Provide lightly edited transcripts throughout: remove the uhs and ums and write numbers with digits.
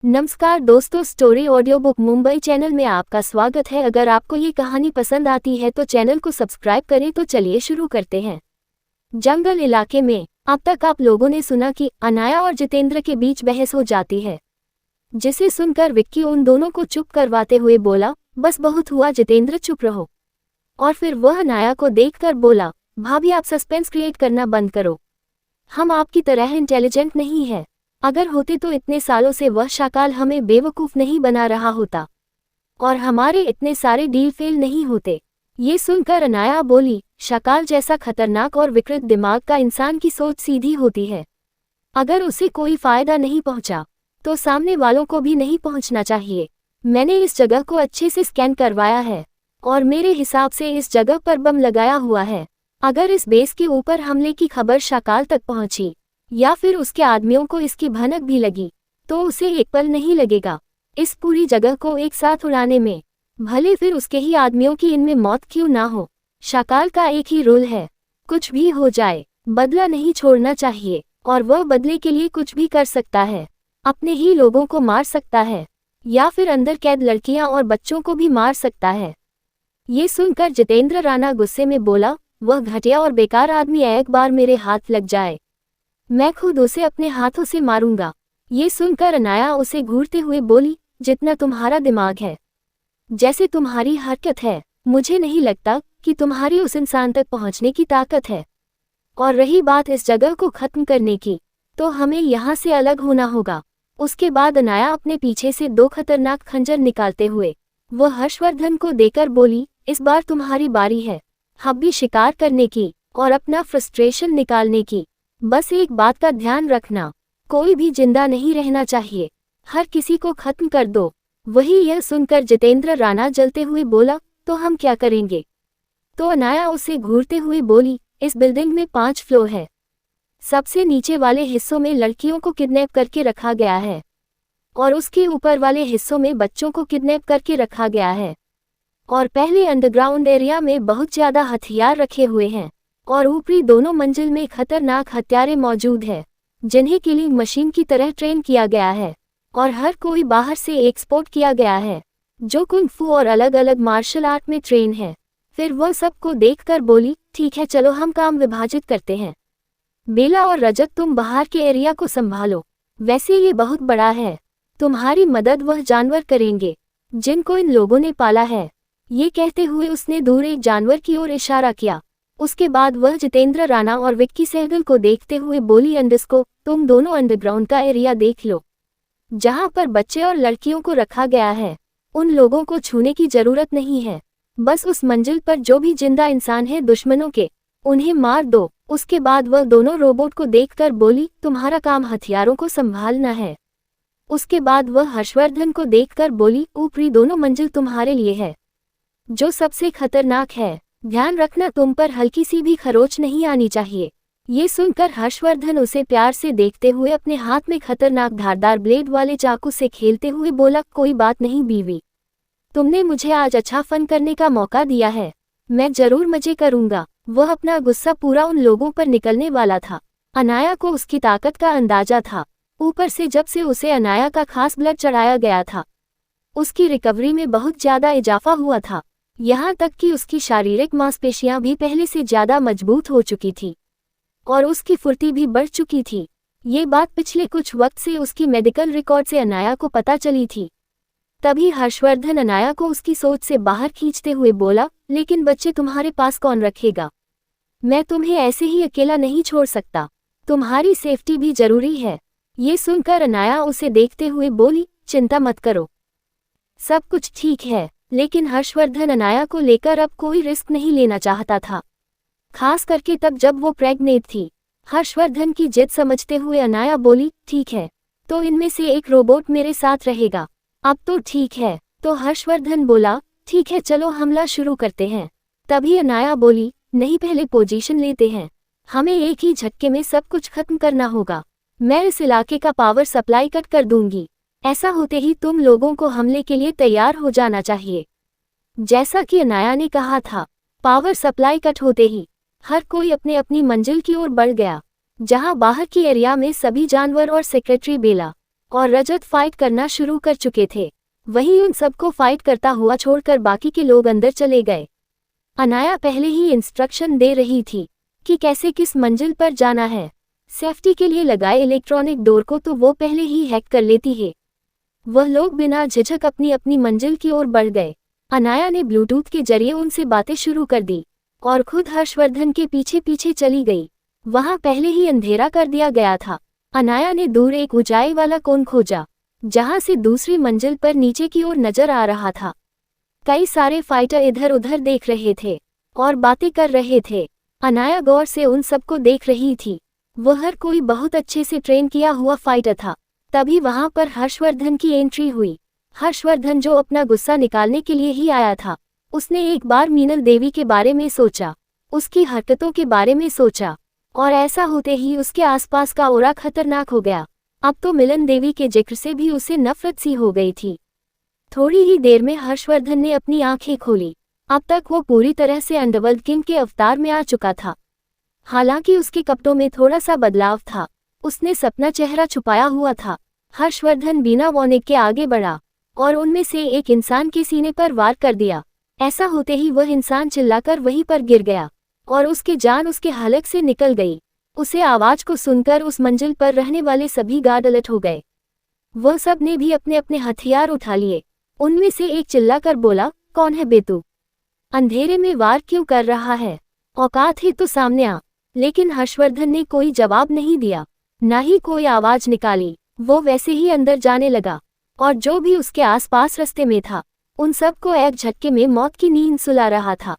नमस्कार दोस्तों, story audio book Mumbai channel में आपका स्वागत है। अगर आपको ये कहानी पसंद आती है तो चैनल को सब्सक्राइब करें। तो चलिए शुरू करते हैं। जंगल इलाके में अब तक आप लोगों ने सुना कि अनाया और जितेंद्र के बीच बहस हो जाती है, जिसे सुनकर विक्की उन दोनों को चुप करवाते हुए बोला, बस बहुत हुआ जितेंद्र, चुप रहो। और फिर वह अनाया को देखकर बोला, भाभी आप सस्पेंस क्रिएट करना बंद करो। हम आपकी तरह इंटेलिजेंट नहीं है। अगर होते तो इतने सालों से वह शाकाल हमें बेवकूफ़ नहीं बना रहा होता और हमारे इतने सारे डील फेल नहीं होते। ये सुनकर अनाया बोली, शाकाल जैसा खतरनाक और विकृत दिमाग का इंसान की सोच सीधी होती है। अगर उसे कोई फायदा नहीं पहुंचा तो सामने वालों को भी नहीं पहुंचना चाहिए। मैंने इस जगह को अच्छे से स्कैन करवाया है और मेरे हिसाब से इस जगह पर बम लगाया हुआ है। अगर इस बेस के ऊपर हमले की खबर शाकाल तक पहुंची या फिर उसके आदमियों को इसकी भनक भी लगी तो उसे एक पल नहीं लगेगा इस पूरी जगह को एक साथ उड़ाने में, भले फिर उसके ही आदमियों की इनमें मौत क्यों ना हो। शाकाल का एक ही रूल है, कुछ भी हो जाए बदला नहीं छोड़ना चाहिए और वह बदले के लिए कुछ भी कर सकता है। अपने ही लोगों को मार सकता है या फिर अंदर कैद लड़कियां और बच्चों को भी मार सकता है। ये सुनकर जितेंद्र राणा गुस्से में बोला, वह घटिया और बेकार आदमी एक बार मेरे हाथ लग जाए मैं खुद उसे अपने हाथों से मारूंगा। ये सुनकर अनाया उसे घूरते हुए बोली, जितना तुम्हारा दिमाग है, जैसे तुम्हारी हरकत है, मुझे नहीं लगता कि तुम्हारी उस इंसान तक पहुंचने की ताकत है। और रही बात इस जगह को खत्म करने की, तो हमें यहाँ से अलग होना होगा। उसके बाद अनाया अपने पीछे से 2 खतरनाक खंजर निकालते हुए वह हर्षवर्धन को देकर बोली, इस बार तुम्हारी बारी है अब भी शिकार करने की और अपना फ्रस्ट्रेशन निकालने की। बस एक बात का ध्यान रखना, कोई भी जिंदा नहीं रहना चाहिए, हर किसी को खत्म कर दो। वही यह सुनकर जितेंद्र राणा जलते हुए बोला, तो हम क्या करेंगे? तो अनाया उसे घूरते हुए बोली, इस बिल्डिंग में 5 फ्लोर है। सबसे नीचे वाले हिस्सों में लड़कियों को किडनैप करके रखा गया है और उसके ऊपर वाले हिस्सों में बच्चों को किडनैप करके रखा गया है। और पहले अंडरग्राउंड एरिया में बहुत ज़्यादा हथियार रखे हुए हैं और ऊपरी दोनों मंजिल में खतरनाक हत्यारे मौजूद है, जिन्हें किलिंग मशीन की तरह ट्रेन किया गया है और हर कोई बाहर से एक्सपोर्ट किया गया है, जो कुंग फू और अलग अलग मार्शल आर्ट में ट्रेन है। फिर वह सबको देखकर बोली, ठीक है चलो हम काम विभाजित करते हैं। बेला और रजत तुम बाहर के एरिया को संभालो, वैसे ये बहुत बड़ा है, तुम्हारी मदद वह जानवर करेंगे जिनको इन लोगों ने पाला है। ये कहते हुए उसने दूर एक जानवर की ओर इशारा किया। उसके बाद वह जितेंद्र राणा और विक्की सहगल को देखते हुए बोली, अंडस्को तुम दोनों अंडरग्राउंड का एरिया देख लो, जहां पर बच्चे और लड़कियों को रखा गया है। उन लोगों को छूने की जरूरत नहीं है, बस उस मंजिल पर जो भी जिंदा इंसान है दुश्मनों के, उन्हें मार दो। उसके बाद वह दोनों रोबोट को देखकर बोली, तुम्हारा काम हथियारों को संभालना है। उसके बाद वह हर्षवर्धन को देखकर बोली, ऊपरी दोनों मंजिल तुम्हारे लिए है, जो सबसे खतरनाक है। ध्यान रखना तुम पर हल्की सी भी खरोच नहीं आनी चाहिए। ये सुनकर हर्षवर्धन उसे प्यार से देखते हुए अपने हाथ में खतरनाक धारदार ब्लेड वाले चाकू से खेलते हुए बोला, कोई बात नहीं बीवी, तुमने मुझे आज अच्छा फन करने का मौका दिया है, मैं जरूर मजे करूंगा। वह अपना गुस्सा पूरा उन लोगों पर निकलने वाला था। अनाया को उसकी ताकत का अंदाजा था। ऊपर से जब से उसे अनाया का खास ब्लड चढ़ाया गया था, उसकी रिकवरी में बहुत ज्यादा इजाफा हुआ था। यहाँ तक कि उसकी शारीरिक मांसपेशियां भी पहले से ज्यादा मजबूत हो चुकी थी और उसकी फुर्ती भी बढ़ चुकी थी। ये बात पिछले कुछ वक्त से उसकी मेडिकल रिकॉर्ड से अनाया को पता चली थी। तभी हर्षवर्धन अनाया को उसकी सोच से बाहर खींचते हुए बोला, लेकिन बच्चे तुम्हारे पास कौन रखेगा? मैं तुम्हें ऐसे ही अकेला नहीं छोड़ सकता, तुम्हारी सेफ्टी भी जरूरी है। ये सुनकर अनाया उसे देखते हुए बोली, चिंता मत करो, सब कुछ ठीक है। लेकिन हर्षवर्धन अनाया को लेकर अब कोई रिस्क नहीं लेना चाहता था, खास करके तब जब वो प्रेग्नेंट थी। हर्षवर्धन की जिद समझते हुए अनाया बोली, ठीक है, तो इनमें से एक रोबोट मेरे साथ रहेगा। अब तो ठीक है, तो हर्षवर्धन बोला, ठीक है चलो हमला शुरू करते हैं। तभी अनाया बोली, नहीं पहले पोजीशन लेते हैं, हमें एक ही झटके में सब कुछ खत्म करना होगा। मैं इस इलाके का पावर सप्लाई कट कर दूंगी, ऐसा होते ही तुम लोगों को हमले के लिए तैयार हो जाना चाहिए। जैसा कि अनाया ने कहा था, पावर सप्लाई कट होते ही हर कोई अपने अपनी मंजिल की ओर बढ़ गया, जहां बाहर की एरिया में सभी जानवर और सेक्रेटरी बेला और रजत फाइट करना शुरू कर चुके थे। वहीं उन सबको फाइट करता हुआ छोड़कर बाकी के लोग अंदर चले गए। अनाया पहले ही इंस्ट्रक्शन दे रही थी कि कैसे किस मंजिल पर जाना है। सेफ्टी के लिए लगाए इलेक्ट्रॉनिक डोर को तो वो पहले ही हैक कर लेती है। वह लोग बिना झिझक अपनी अपनी मंजिल की ओर बढ़ गए। अनाया ने ब्लूटूथ के जरिए उनसे बातें शुरू कर दी और खुद हर्षवर्धन के पीछे पीछे चली गई। वहां पहले ही अंधेरा कर दिया गया था। अनाया ने दूर एक ऊंचाई वाला कोन खोजा, जहां से दूसरी मंजिल पर नीचे की ओर नजर आ रहा था। कई सारे फाइटर इधर उधर देख रहे थे और बातें कर रहे थे। अनाया गौर से उन सबको देख रही थी। वह हर कोई बहुत अच्छे से ट्रेन किया हुआ फाइटर था। तभी वहां पर हर्षवर्धन की एंट्री हुई। हर्षवर्धन जो अपना गुस्सा निकालने के लिए ही आया था, उसने एक बार मीनल देवी के बारे में सोचा, उसकी हरकतों के बारे में सोचा, और ऐसा होते ही उसके आसपास का ओरा खतरनाक हो गया। अब तो मिलन देवी के जिक्र से भी उसे नफरत सी हो गई थी। थोड़ी ही देर में हर्षवर्धन ने अपनी आंखें खोली। अब तक वो पूरी तरह से अंडरवर्ल्ड किंग के अवतार में आ चुका था। हालांकि उसके कपड़ों में थोड़ा सा बदलाव था। उसने सपना चेहरा छुपाया हुआ था। हर्षवर्धन बिना वार्निंग के आगे बढ़ा और उनमें से एक इंसान के सीने पर वार कर दिया। ऐसा होते ही वह इंसान चिल्लाकर वहीं पर गिर गया और उसकी जान उसके हलक से निकल गई। उसे आवाज को सुनकर उस मंजिल पर रहने वाले सभी गार्ड अलर्ट हो गए। वह सब ने भी अपने अपने हथियार उठा लिए। उनमें से एक चिल्लाकर बोला, कौन है बे तू? अंधेरे में वार क्यों कर रहा है? औकात है तो सामने आ। लेकिन हर्षवर्धन ने कोई जवाब नहीं दिया, न ही कोई आवाज निकाली। वो वैसे ही अंदर जाने लगा और जो भी उसके आसपास रास्ते में था, उन सबको एक झटके में मौत की नींद सुला रहा था।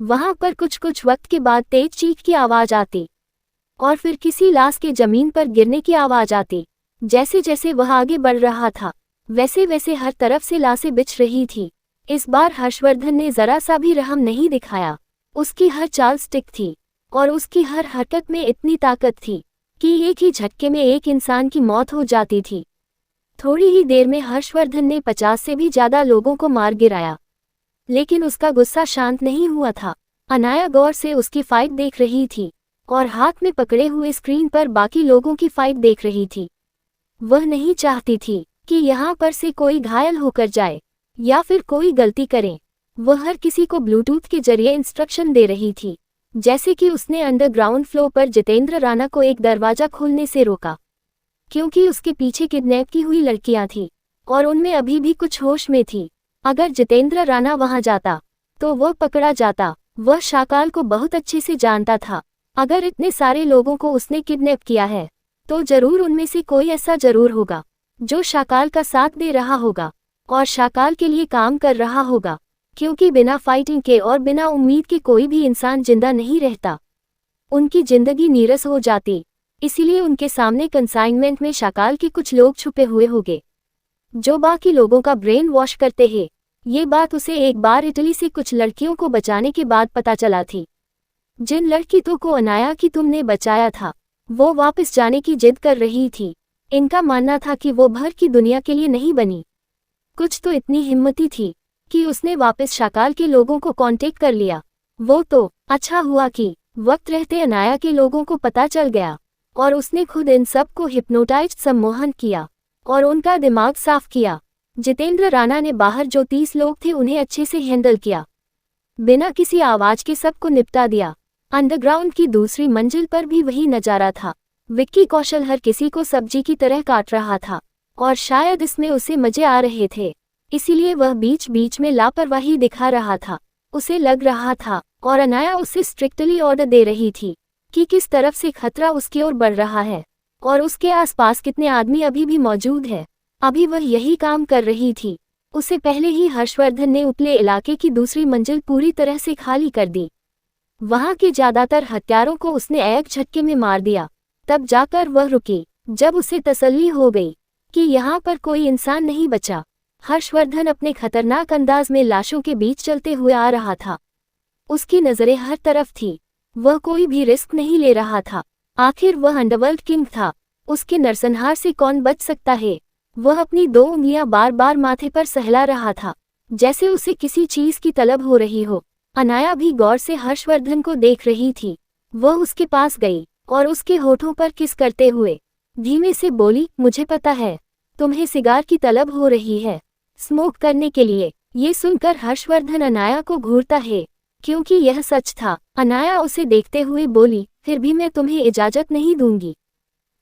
वहां पर कुछ वक्त के बाद तेज चीख की आवाज आती और फिर किसी लाश के जमीन पर गिरने की आवाज आती। जैसे जैसे वह आगे बढ़ रहा था, वैसे वैसे हर तरफ से लाशें बिछ रही थी। इस बार हर्षवर्धन ने जरा सा भी रहम नहीं दिखाया। उसकी हर चाल स्टिक थी और उसकी हर हरकत में इतनी ताकत थी कि एक ही झटके में एक इंसान की मौत हो जाती थी। थोड़ी ही देर में हर्षवर्धन ने 50 से भी ज्यादा लोगों को मार गिराया, लेकिन उसका गुस्सा शांत नहीं हुआ था। अनाया गौर से उसकी फाइट देख रही थी और हाथ में पकड़े हुए स्क्रीन पर बाकी लोगों की फाइट देख रही थी। वह नहीं चाहती थी कि यहाँ पर से कोई घायल होकर जाए या फिर कोई गलती करे। वह हर किसी को ब्लूटूथ के जरिए इंस्ट्रक्शन दे रही थी, जैसे कि उसने अंडरग्राउंड फ्लोर पर जितेंद्र राणा को एक दरवाजा खोलने से रोका, क्योंकि उसके पीछे किडनैप की हुई लड़कियां थीं और उनमें अभी भी कुछ होश में थी। अगर जितेंद्र राणा वहां जाता तो वह पकड़ा जाता। वह शाकाल को बहुत अच्छे से जानता था। अगर इतने सारे लोगों को उसने किडनैप किया है तो जरूर उनमें से कोई ऐसा जरूर होगा जो शाकाल का साथ दे रहा होगा और शाकाल के लिए काम कर रहा होगा, क्योंकि बिना फाइटिंग के और बिना उम्मीद के कोई भी इंसान जिंदा नहीं रहता। उनकी जिंदगी नीरस हो जाती। इसीलिए उनके सामने कंसाइनमेंट में शाकाल के कुछ लोग छुपे हुए होंगे जो बाकी लोगों का ब्रेन वॉश करते हैं। ये बात उसे एक बार इटली से कुछ लड़कियों को बचाने के बाद पता चला थी। जिन लड़कियों को अनाया की तुमने बचाया था, वो वापस जाने की जिद कर रही थी। इनका मानना था कि वो भर की दुनिया के लिए नहीं बनी। कुछ तो इतनी हिम्मती थी कि उसने वापस शाकाल के लोगों को कांटेक्ट कर लिया। वो तो अच्छा हुआ कि वक्त रहते अनाया के लोगों को पता चल गया और उसने खुद इन सब को हिप्नोटाइज्ड सम्मोहन किया और उनका दिमाग साफ किया। जितेंद्र राणा ने बाहर जो 30 लोग थे उन्हें अच्छे से हैंडल किया, बिना किसी आवाज के सबको निपटा दिया। अंडरग्राउंड की दूसरी मंजिल पर भी वही नजारा था। विक्की कौशल हर किसी को सब्जी की तरह काट रहा था और शायद इसमें उसे मजे आ रहे थे, इसीलिए वह बीच बीच में लापरवाही दिखा रहा था। उसे लग रहा था और अनाया उसे स्ट्रिक्टली ऑर्डर दे रही थी कि किस तरफ से खतरा उसकी ओर बढ़ रहा है और उसके आसपास कितने आदमी अभी भी मौजूद है। अभी वह यही काम कर रही थी। उसे पहले ही हर्षवर्धन ने उपले इलाके की दूसरी मंजिल पूरी तरह से खाली कर दी। वहां के ज्यादातर हत्यारों को उसने एक झटके में मार दिया। तब जाकर वह रुकी जब उसे तसल्ली हो गई कि यहाँ पर कोई इंसान नहीं बचा। हर्षवर्धन अपने खतरनाक अंदाज में लाशों के बीच चलते हुए आ रहा था। उसकी नजरें हर तरफ थी। वह कोई भी रिस्क नहीं ले रहा था। आखिर वह अंडरवर्ल्ड किंग था। उसके नरसंहार से कौन बच सकता है? वह अपनी 2 उंगलियां बार बार माथे पर सहला रहा था, जैसे उसे किसी चीज की तलब हो रही हो। अनाया भी गौर से हर्षवर्धन को देख रही थी। वह उसके पास गई और उसके होठों पर किस करते हुए धीमे से बोली, मुझे पता है तुम्हें सिगार की तलब हो रही है स्मोक करने के लिए। ये सुनकर हर्षवर्धन अनाया को घूरता है, क्योंकि यह सच था। अनाया उसे देखते हुए बोली, फिर भी मैं तुम्हें इजाजत नहीं दूंगी,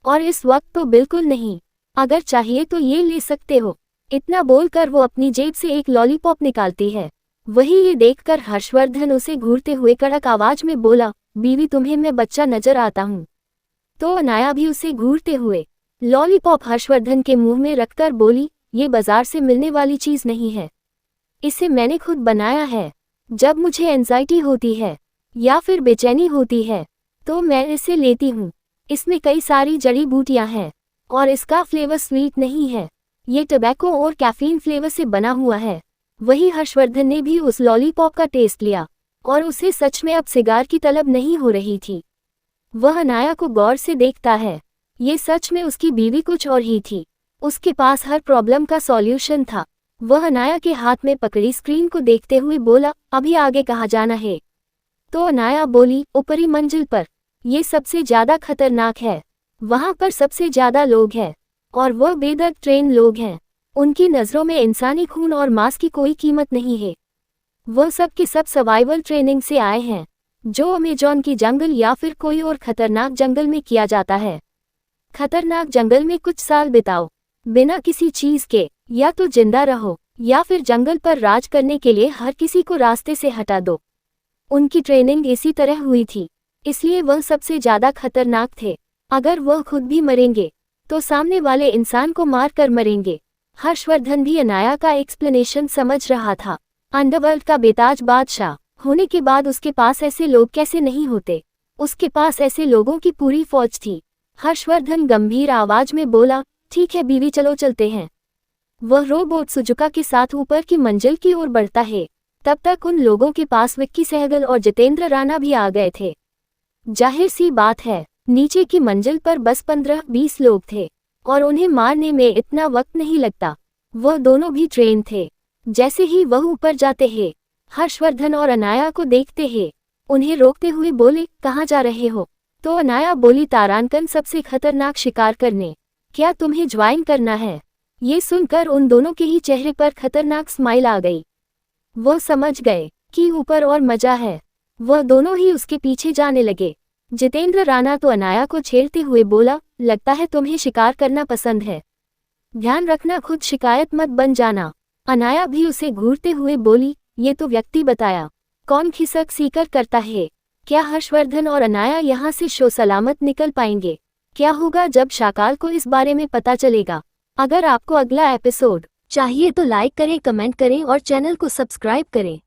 और इस वक्त तो बिल्कुल नहीं। अगर चाहिए तो ये ले सकते हो। इतना बोलकर वो अपनी जेब से एक लॉलीपॉप निकालती है। वही ये देखकर हर्षवर्धन उसे घूरते हुए कड़क आवाज में बोला, बीवी तुम्हें मैं बच्चा नजर आता हूँ? तो अनाया भी उसे घूरते हुए लॉलीपॉप हर्षवर्धन के मुंह में रखकर बोली, ये बाजार से मिलने वाली चीज नहीं है, इसे मैंने खुद बनाया है। जब मुझे एंजाइटी होती है या फिर बेचैनी होती है तो मैं इसे लेती हूँ। इसमें कई सारी जड़ी बूटियां हैं और इसका फ्लेवर स्वीट नहीं है, ये टबैको और कैफीन फ्लेवर से बना हुआ है। वही हर्षवर्धन ने भी उस लॉलीपॉप का टेस्ट लिया और उसे सच में अब सिगार की तलब नहीं हो रही थी। वह अनाया को गौर से देखता है। ये सच में उसकी बीवी कुछ और ही थी। उसके पास हर प्रॉब्लम का सॉल्यूशन था। वह अनाया के हाथ में पकड़ी स्क्रीन को देखते हुए बोला, अभी आगे कहाँ जाना है? तो अनाया बोली, ऊपरी मंजिल पर। ये सबसे ज्यादा खतरनाक है, वहां पर सबसे ज्यादा लोग हैं और वह बेदर्द ट्रेन लोग हैं। उनकी नजरों में इंसानी खून और मांस की कोई कीमत नहीं है। वह सब के सब सर्वाइवल ट्रेनिंग से आए हैं, जो अमेजॉन की जंगल या फिर कोई और खतरनाक जंगल में किया जाता है। खतरनाक जंगल में कुछ साल बिताओ बिना किसी चीज के, या तो जिंदा रहो या फिर जंगल पर राज करने के लिए हर किसी को रास्ते से हटा दो। उनकी ट्रेनिंग इसी तरह हुई थी, इसलिए वह सबसे ज्यादा खतरनाक थे। अगर वह खुद भी मरेंगे तो सामने वाले इंसान को मार कर मरेंगे। हर्षवर्धन भी अनाया का एक्सप्लेनेशन समझ रहा था। अंडरवर्ल्ड का बेताज बादशाह होने के बाद उसके पास ऐसे लोग कैसे नहीं होते? उसके पास ऐसे लोगों की पूरी फौज थी। हर्षवर्धन गंभीर आवाज में बोला, ठीक है बीवी, चलो चलते हैं। वह रोबोट सुजुका के साथ ऊपर की मंजिल की ओर बढ़ता है। तब तक उन लोगों के पास विक्की सहगल और जितेंद्र राणा भी आ गए थे। जाहिर सी बात है, नीचे की मंजिल पर बस 15-20 लोग थे और उन्हें मारने में इतना वक्त नहीं लगता। वह दोनों भी ट्रेन थे। जैसे ही वह ऊपर जाते हैं, हर्षवर्धन और अनाया को देखते हैं। उन्हें रोकते हुए बोले, कहाँ जा रहे हो? तो अनाया बोली, तारांकन सबसे खतरनाक शिकार करने। क्या तुम्हें ज्वाइन करना है? ये सुनकर उन दोनों के ही चेहरे पर खतरनाक स्माइल आ गई। वह समझ गए कि ऊपर और मजा है। वह दोनों ही उसके पीछे जाने लगे। जितेंद्र राणा तो अनाया को छेड़ते हुए बोला, लगता है तुम्हें शिकार करना पसंद है, ध्यान रखना खुद शिकायत मत बन जाना। अनाया भी उसे घूरते हुए बोली, ये तो व्यक्ति बताया, कौन खिसक सीकर करता है। क्या हर्षवर्धन और अनाया यहाँ से शो सलामत निकल पाएंगे? क्या होगा जब शाकाल को इस बारे में पता चलेगा? अगर आपको अगला एपिसोड चाहिए तो लाइक करें, कमेंट करें और चैनल को सब्सक्राइब करें।